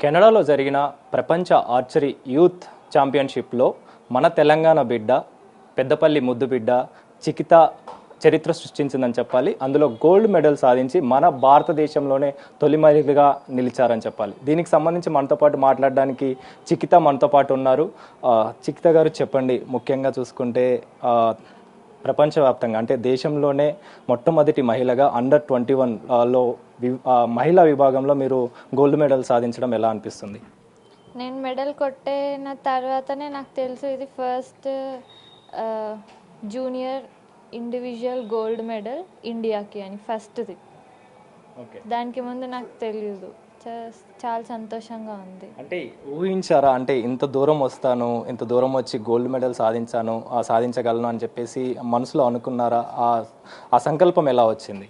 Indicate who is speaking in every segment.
Speaker 1: కెనడాలో జరిగిన ప్రపంచ ఆర్చరీ యూత్ ఛాంపియన్షిప్లో మన తెలంగాణ బిడ్డ పెద్దపల్లి ముద్దు బిడ్డ చికిత చరిత్ర సృష్టించిందని చెప్పాలి. అందులో గోల్డ్ మెడల్ సాధించి మన భారతదేశంలోనే తొలి మహిళగా నిలిచారని చెప్పాలి. దీనికి సంబంధించి మనతో పాటు మాట్లాడడానికి చికిత మనతో పాటు ఉన్నారు. చికిత గారు చెప్పండి, ముఖ్యంగా చూసుకుంటే ప్రపంచవ్యాప్తంగా అంటే దేశంలోనే మొట్టమొదటి మహిళగా అండర్ 21లో మహిళా విభాగంలో మీరు గోల్డ్ మెడల్ సాధించడం ఎలా అనిపిస్తుంది?
Speaker 2: నేను మెడల్ కొట్టిన తర్వాతనే నాకు తెలుసు ఇది first junior individual gold medal ఇండియాకి అని ఫస్ట్ది. దానికి ముందు నాకు తెలియదు. చాలా సంతోషంగా ఉంది.
Speaker 1: అంటే ఊహించారా, అంటే ఇంత దూరం వస్తాను, ఇంత దూరం వచ్చి గోల్డ్ మెడల్ సాధించగలను అని చెప్పేసి మనసులో అనుకున్నారా? ఆ సంకల్పం ఎలా వచ్చింది?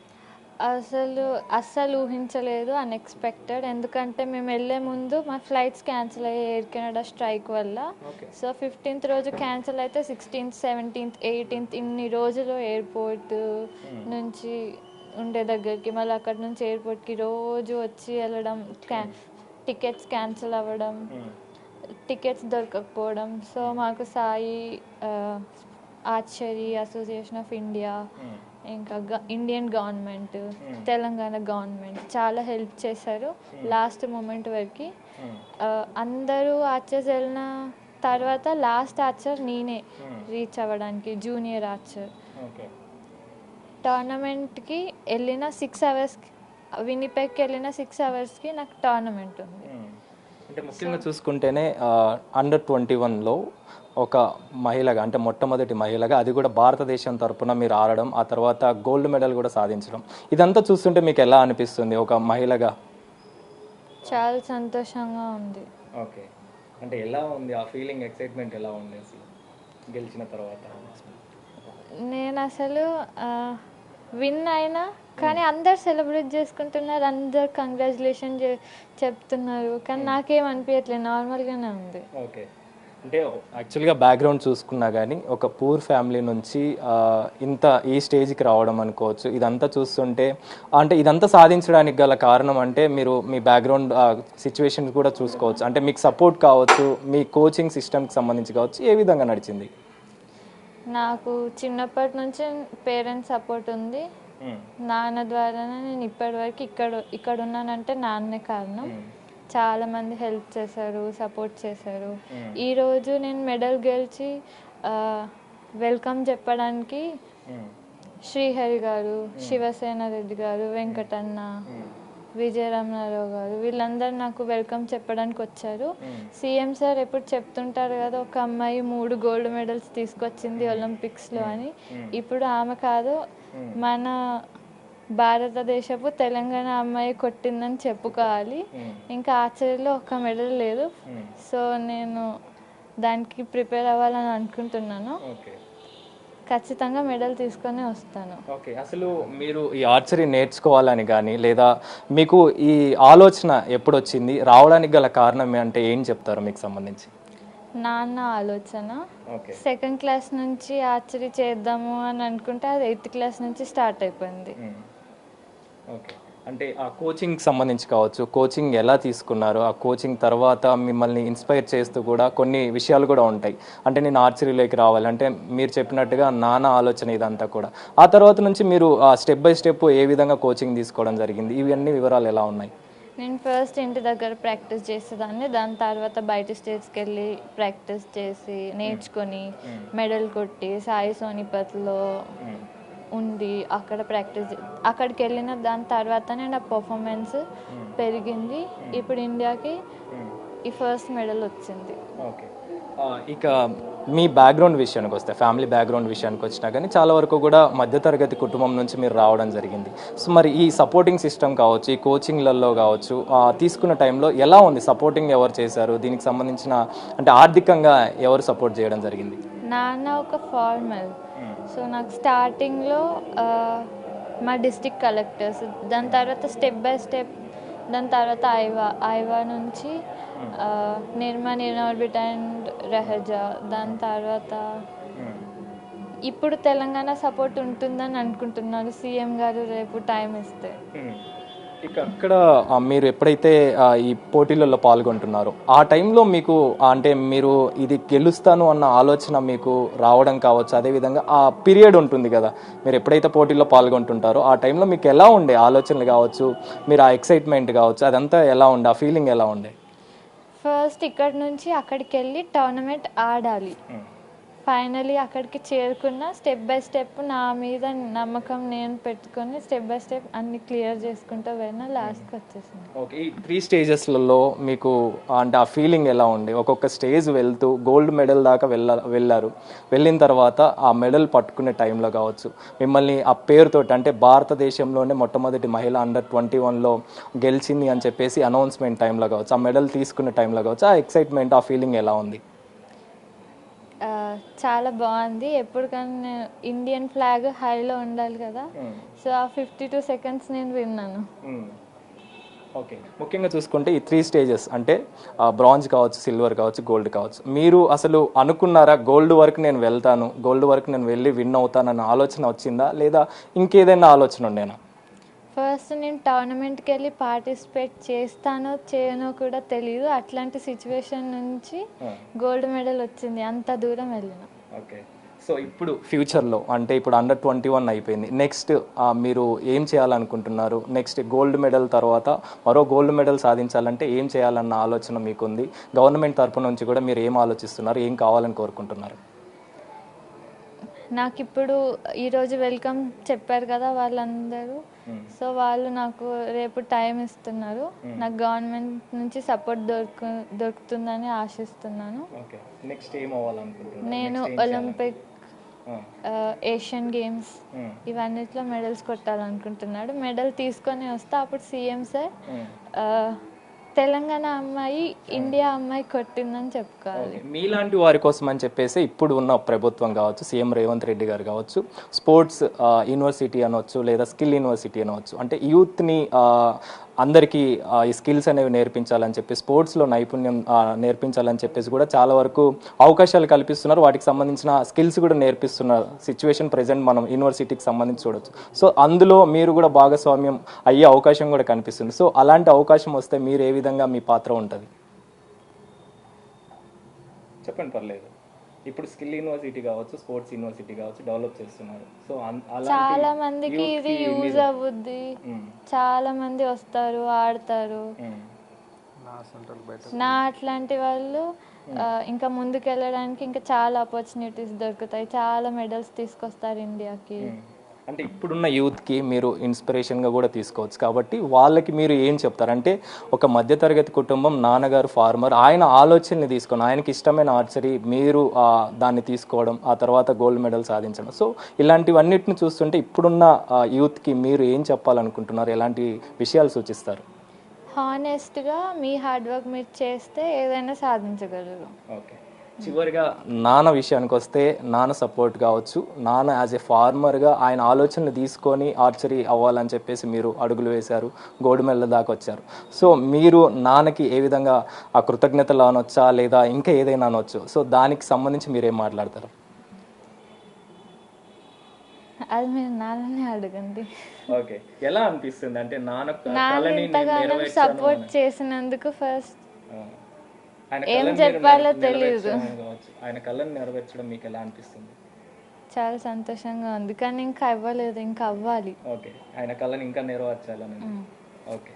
Speaker 2: అస్సలు ఊహించలేదు, అన్ఎక్స్పెక్టెడ్. ఎందుకంటే మేము వెళ్ళే ముందు మా ఫ్లైట్స్ క్యాన్సిల్ అయ్యాయి ఎయిర్ కెనడా స్ట్రైక్ వల్ల. సో 15th రోజు క్యాన్సిల్ అయితే 16th, 17th, 18th ఇన్ని రోజులు ఎయిర్పోర్ట్ నుంచి ఉండే దగ్గరికి, మళ్ళీ అక్కడ నుంచి ఎయిర్పోర్ట్కి రోజు వచ్చి వెళ్ళడం, టికెట్స్ క్యాన్సిల్ అవ్వడం, టికెట్స్ దొరకకపోవడం. సో మాకు Sai archery association of India, ఇంకా ఇండియన్ గవర్నమెంట్, తెలంగాణ గవర్నమెంట్ చాలా హెల్ప్ చేశారు లాస్ట్ మూమెంట్ వరకు. అందరూ ఆర్చర్స్ వెళ్ళిన తర్వాత లాస్ట్ ఆర్చర్ నేనే రీచ్ అవ్వడానికి, జూనియర్ ఆర్చర్. టోర్నమెంట్కి వెళ్ళిన 6 hours, వినిపెగ్కి వెళ్ళిన 6 hours నాకు టోర్నమెంట్ ఉంది.
Speaker 1: అంటే ముఖ్యంగా చూసుకుంటేనే అండర్ 21లో ఒక మహిళగా, అంటే మొట్టమొదటి మహిళగా, అది కూడా భారతదేశం తరపున మీరు ఆడడం, ఆ తర్వాత గోల్డ్ మెడల్ కూడా సాధించడం, ఇదంతా చూస్తుంటే మీకు ఎలా అనిపిస్తుంది ఒక మహిళగా?
Speaker 2: చాలా సంతోషంగా ఉంది.
Speaker 1: ఓకే, అంటే ఎలా ఉంది ఆ ఫీలింగ్, ఎక్సైట్మెంట్ ఎలా ఉంది అసలు గెలిచిన తర్వాత?
Speaker 2: నేను అసలు విన్ అయినా కానీ అందరు సెలబ్రేట్ చేసుకుంటున్నారు, అందరు కంగ్రాచులేషన్ చెప్తున్నారు, కానీ నాకేం అనిపించట్లేదు, నార్మల్గానే ఉంది.
Speaker 1: ఓకే, అంటే యాక్చువల్గా బ్యాక్గ్రౌండ్ చూసుకున్నా కానీ ఒక పూర్ ఫ్యామిలీ నుంచి ఈ స్టేజ్కి రావడం అనుకోవచ్చు. ఇదంతా చూస్తుంటే అంటే ఇదంతా సాధించడానికి గల కారణం అంటే మీరు మీ బ్యాక్గ్రౌండ్ సిచ్యువేషన్ కూడా చూసుకోవచ్చు. అంటే మీకు సపోర్ట్ కావచ్చు, మీ కోచింగ్ సిస్టమ్కి సంబంధించి కావచ్చు, ఏ విధంగా నడిచింది?
Speaker 2: నాకు చిన్నప్పటి నుంచి పేరెంట్స్ సపోర్ట్ ఉంది. నాన్న ద్వారానే నేను ఇప్పటివరకు ఇక్కడ ఉన్నానంటే నాన్నే కారణం. చాలామంది హెల్ప్ చేశారు, సపోర్ట్ చేశారు. ఈరోజు నేను మెడల్ గెలిచి వెల్కమ్ చెప్పడానికి శ్రీహరి గారు, శివసేన రెడ్డి గారు, వెంకటన్న, విజయరమణారావు గారు వీళ్ళందరూ నాకు వెల్కమ్ చెప్పడానికి వచ్చారు. సీఎం సార్ ఎప్పుడు చెప్తుంటారు కదా, ఒక అమ్మాయి 3 గోల్డ్ మెడల్స్ తీసుకొచ్చింది ఒలింపిక్స్లో అని. ఇప్పుడు ఆమె కాదు, మన భారతదేశపు తెలంగాణ అమ్మాయి కొట్టిందని చెప్పుకోవాలి. ఇంకా ఆర్చరీలో ఒక మెడల్ లేదు. సో నేను దానికి ప్రిపేర్ అవ్వాలని అనుకుంటున్నాను. ఖచ్చితంగా మెడల్ తీసుకొని వస్తాను.
Speaker 1: ఓకే, అసలు మీరు ఈ ఆర్చరీ నేర్చుకోవాలని కానీ లేదా మీకు ఈ ఆలోచన ఎప్పుడు వచ్చింది, రావడానికి గల కారణం అంటే ఏం చెప్తారు మీకు సంబంధించి?
Speaker 2: నాన్న ఆలోచన. 2nd క్లాస్ నుంచి ఆర్చరీ చేద్దాము అని అనుకుంటే అది 8th క్లాస్ నుంచి స్టార్ట్ అయిపోయింది.
Speaker 1: ఓకే, అంటే ఆ కోచింగ్ సంబంధించి కావచ్చు, కోచింగ్ ఎలా తీసుకున్నారు, ఆ కోచింగ్ తర్వాత మిమ్మల్ని ఇన్స్పైర్ చేస్తూ కూడా కొన్ని విషయాలు కూడా ఉంటాయి. అంటే నేను ఆర్చరీలోకి రావాలంటే మీరు చెప్పినట్టుగా నాన్న ఆలోచన ఇదంతా కూడా. ఆ తర్వాత నుంచి మీరు స్టెప్ బై స్టెప్ ఏ విధంగా కోచింగ్ తీసుకోవడం జరిగింది, ఇవన్నీ వివరాలు ఎలా ఉన్నాయి?
Speaker 2: నేను ఫస్ట్ ఇంటి దగ్గర ప్రాక్టీస్ చేసేదాన్ని. దాని తర్వాత బయట స్టేట్స్కి వెళ్ళి ప్రాక్టీస్ చేసి నేర్చుకొని మెడల్ కొట్టి సాయి సోనిపత్లో ఉండి అక్కడ ప్రాక్టీస్, అక్కడికి వెళ్ళిన దాని తర్వాతనే నా పర్ఫార్మెన్స్ పెరిగింది. ఇప్పుడు ఇండియాకి ఈ ఫస్ట్ మెడల్ వచ్చింది.
Speaker 1: ఓకే, ఇక మీ బ్యాక్గ్రౌండ్ విషయానికి వస్తే, ఫ్యామిలీ బ్యాక్గ్రౌండ్ విషయానికి వచ్చినా కానీ చాలా వరకు కూడా మధ్యతరగతి కుటుంబం నుంచి మీరు రావడం జరిగింది. సో మరి ఈ సపోర్టింగ్ సిస్టమ్ కావచ్చు, ఈ కోచింగ్లలో కావచ్చు, తీసుకున్న టైంలో ఎలా ఉంది? సపోర్టింగ్ ఎవరు చేశారు? దీనికి సంబంధించిన అంటే ఆర్థికంగా ఎవరు సపోర్ట్ చేయడం జరిగింది?
Speaker 2: నాన్న ఒక ఫార్మర్. సో నాకు స్టార్టింగ్లో మా డిస్ట్రిక్ట్ కలెక్టర్స్, దాని తర్వాత స్టెప్ బై స్టెప్, దాని తర్వాత ఐవా నుంచి నిర్మల్ ఇన్ఆర్బిట్ అండ్ రహజా, దాని తర్వాత ఇప్పుడు తెలంగాణ సపోర్ట్ ఉంటుందని అనుకుంటున్నాను. సీఎం గారు రేపు టైం ఇస్తే
Speaker 1: ఇక అక్కడ మీరు ఎప్పుడైతే ఈ పోటీలలో పాల్గొంటున్నారో ఆ టైంలో మీకు అంటే మీరు ఇది గెలుస్తాను అన్న ఆలోచన మీకు రావడం కావచ్చు, అదేవిధంగా ఆ పీరియడ్ ఉంటుంది కదా, మీరు ఎప్పుడైతే పోటీల్లో పాల్గొంటుంటారో ఆ టైంలో మీకు ఎలా ఉండే ఆలోచనలు కావచ్చు, మీరు ఆ ఎక్సైట్మెంట్ కావచ్చు, అదంతా ఎలా ఉండే, ఆ ఫీలింగ్ ఎలా ఉండే?
Speaker 2: ఫస్ట్ ఇక్కడ నుంచి అక్కడికి వెళ్ళి టోర్నమెంట్ ఆడాలి. ఫైనలీ అక్కడికి చేరుకున్న స్టెప్ బై స్టెప్ నా మీద నమ్మకం నేను పెట్టుకొని స్టెప్ బై స్టెప్ అన్ని క్లియర్ చేసుకుంటూ పోయినా లాస్ట్కి వచ్చేసింది.
Speaker 1: ఓకే, ఈ 3 స్టేజెస్లలో మీకు అంటే ఆ ఫీలింగ్ ఎలా ఉండే? ఒక్కొక్క స్టేజ్ వెళ్తూ గోల్డ్ మెడల్ దాకా వెళ్ళారు. వెళ్ళిన తర్వాత ఆ మెడల్ పట్టుకునే టైంలో కావచ్చు, మిమ్మల్ని ఆ పేరుతోటి అంటే భారతదేశంలోనే మొట్టమొదటి మహిళ అండర్-21లో గెలిచింది అని చెప్పేసి అనౌన్స్మెంట్ టైంలో కావచ్చు, ఆ మెడల్ తీసుకునే టైంలో కావచ్చు, ఆ ఎక్సైట్మెంట్, ఆ ఫీలింగ్ ఎలా ఉంది?
Speaker 2: చాలా బాగుంది. ఎప్పటికన్నా ఇండియన్ ఫ్లాగ్ హైలో ఉండాలి కదా, సో ఆ 52 సెకండ్స్ నేను విన్నాను.
Speaker 1: ఓకే, ముఖ్యంగా చూసుకుంటే ఈ 3 స్టేజెస్ అంటే బ్రాంజ్ కావచ్చు, సిల్వర్ కావచ్చు, గోల్డ్ కావచ్చు, మీరు అసలు అనుకున్నారా గోల్డ్ వరకు నేను వెళ్తాను, గోల్డ్ వరకు నేను వెళ్ళి విన్ అవుతానన్న ఆలోచన వచ్చిందా, లేదా ఇంకేదైనా ఆలోచన ఉండేనా?
Speaker 2: ఫస్ట్ నేను టోర్నమెంట్కి వెళ్ళి పార్టిసిపేట్ చేస్తానో చేయనో కూడా తెలియదు. అట్లాంటి సిచ్యువేషన్ నుంచి గోల్డ్ మెడల్ వచ్చింది, అంత దూరం వెళ్ళిన.
Speaker 1: ఓకే, సో ఇప్పుడు ఫ్యూచర్లో అంటే ఇప్పుడు అండర్-21 అయిపోయింది, నెక్స్ట్ మీరు ఏం చేయాలనుకుంటున్నారు? నెక్స్ట్ గోల్డ్ మెడల్ తర్వాత మరో గోల్డ్ మెడల్ సాధించాలంటే ఏం చేయాలన్న ఆలోచన మీకుంది? గవర్నమెంట్ తరపు నుంచి కూడా మీరు ఏం ఆలోచిస్తున్నారు, ఏం కావాలని కోరుకుంటున్నారు?
Speaker 2: నాకు ఇప్పుడు ఈరోజు వెల్కమ్ చెప్పారు కదా వాళ్ళందరూ, సో వాళ్ళు నాకు రేపు టైం ఇస్తున్నారు. నాకు గవర్నమెంట్ నుంచి సపోర్ట్ దొరుకుతుందని ఆశిస్తున్నాను.
Speaker 1: నెక్స్ట్ ఏం అవ్వాలనుకుంటున్నారు?
Speaker 2: నేను ఒలింపిక్, ఏషియన్ గేమ్స్ ఇవన్నిట్లో మెడల్స్ కొట్టాలనుకుంటున్నాడు. మెడల్ తీసుకొని వస్తే అప్పుడు సీఎం సార్ తెలంగాణ అమ్మాయి ఇండియా అమ్మాయి కొట్టిందని చెప్పుకోవాలి.
Speaker 1: మీలాంటి వారి కోసం అని చెప్పేసి ఇప్పుడు ఉన్న ప్రభుత్వం కావచ్చు, సీఎం రేవంత్ రెడ్డి గారు కావచ్చు, స్పోర్ట్స్ యూనివర్సిటీ అనవచ్చు, లేదా స్కిల్ యూనివర్సిటీ అనవచ్చు, అంటే యూత్ని అందరికీ ఈ స్కిల్స్ అనేవి నేర్పించాలని చెప్పి, స్పోర్ట్స్లో నైపుణ్యం నేర్పించాలని చెప్పేసి కూడా చాలా వరకు అవకాశాలు కల్పిస్తున్నారు. వాటికి సంబంధించిన స్కిల్స్ కూడా నేర్పిస్తున్నారు. సిచ్యువేషన్ ప్రెజెంట్ మనం యూనివర్సిటీకి సంబంధించి చూడొచ్చు. సో అందులో మీరు కూడా భాగస్వామ్యం అయ్యే అవకాశం కూడా కనిపిస్తుంది. సో అలాంటి అవకాశం వస్తే మీరు ఏ విధంగా మీ పాత్ర ఉంటుంది? చెప్పండి, పర్లేదు. ఇప్పుడు స్కిల్ యూనివర్సిటీ కావచ్చు, స్పోర్ట్స్ యూనివర్సిటీ కావచ్చు, డెవలప్ చేస్తున్నారు. సో
Speaker 2: చాలా మందికి ఇది యూజ్ అవుద్ది, చాలా మంది వస్తారు, ఆడతారు. నా అట్లాంటి వాళ్ళు ఇంకా ముందుకు వెళ్ళడానికి ఇంకా చాలా ఆపర్చునిటీస్ దొరుకుతాయి, చాలా మెడల్స్ తీసుకొస్తారు ఇండియాకి.
Speaker 1: అంటే ఇప్పుడున్న యూత్కి మీరు ఇన్స్పిరేషన్గా కూడా తీసుకోవచ్చు కాబట్టి వాళ్ళకి మీరు ఏం చెప్తారు? అంటే ఒక మధ్యతరగతి కుటుంబం, నాన్నగారు ఫార్మర్, ఆయన ఆలోచనని తీసుకొని ఆయనకి ఇష్టమైన ఆర్చరీ మీరు దాన్ని తీసుకోవడం, ఆ తర్వాత గోల్డ్ మెడల్ సాధించడం, సో ఇలాంటివన్నిటిని చూస్తుంటే ఇప్పుడున్న యూత్కి మీరు ఏం చెప్పాలనుకుంటున్నారు? ఎలాంటి విషయాలు సూచిస్తారు?
Speaker 2: హానెస్ట్గా మీ హార్డ్ వర్క్ మీరు చేస్తే ఏదైనా సాధించగలరు.
Speaker 1: ఓకే, చివరిగా నాన్న విషయానికి వస్తే, నాన్న సపోర్ట్ కావచ్చు, నాన్న యాజ్ ఏ ఫార్మర్గా ఆయన ఆలోచనలు తీసుకొని ఆర్చరీ అవ్వాలని చెప్పేసి మీరు అడుగులు వేశారు, గోల్డ్ మెడల్ దాకా వచ్చారు. సో మీరు నాన్నకి ఏ విధంగా ఆ కృతజ్ఞతలు అనొచ్చా, లేదా ఇంకా ఏదైనా అనొచ్చు, సో దానికి సంబంధించి మీరేం మాట్లాడతారు?
Speaker 2: అది మీరు నాన్ననే అడగండి.
Speaker 1: ఓకే, ఎలా అనిపిస్తుంది అంటే
Speaker 2: నాన్న ఇంతగానో సపోర్ట్ చేసినందుకు ఫస్ట్ ఏం చెప్పాలో తెలియదు.
Speaker 1: ఆయన కళ్ళని నెరవేర్చడం మీకు ఎలా అనిపిస్తుంది?
Speaker 2: చాలా సంతోషంగా ఉంది, కానీ ఇంకా అవ్వలేదు, ఇంకా అవ్వాలి.
Speaker 1: ఓకే, ఆయన కళ్ళని ఇంకా నెరవేర్చాలని. ఓకే.